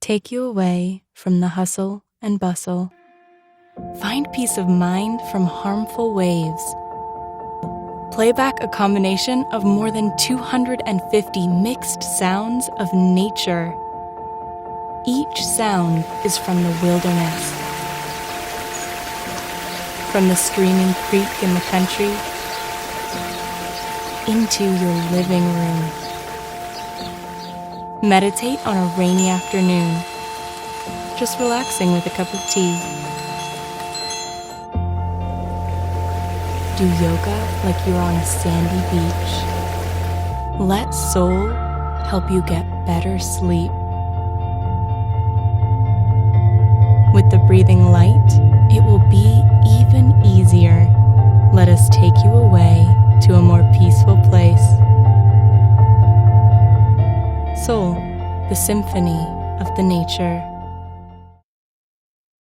take you away from the hustle and bustle. Find peace of mind from harmful waves. Play back a combination of more than 250 mixed sounds of nature. Each sound is from the wilderness, from the screaming creek in the country into your living room. Meditate on a rainy afternoon, just relaxing with a cup of tea. Do yoga like you're on a sandy beach. Let soul help you get better sleep. With the breathing light, it will be even easier. Let us take you away to a more peaceful place. Soul, the symphony of the nature.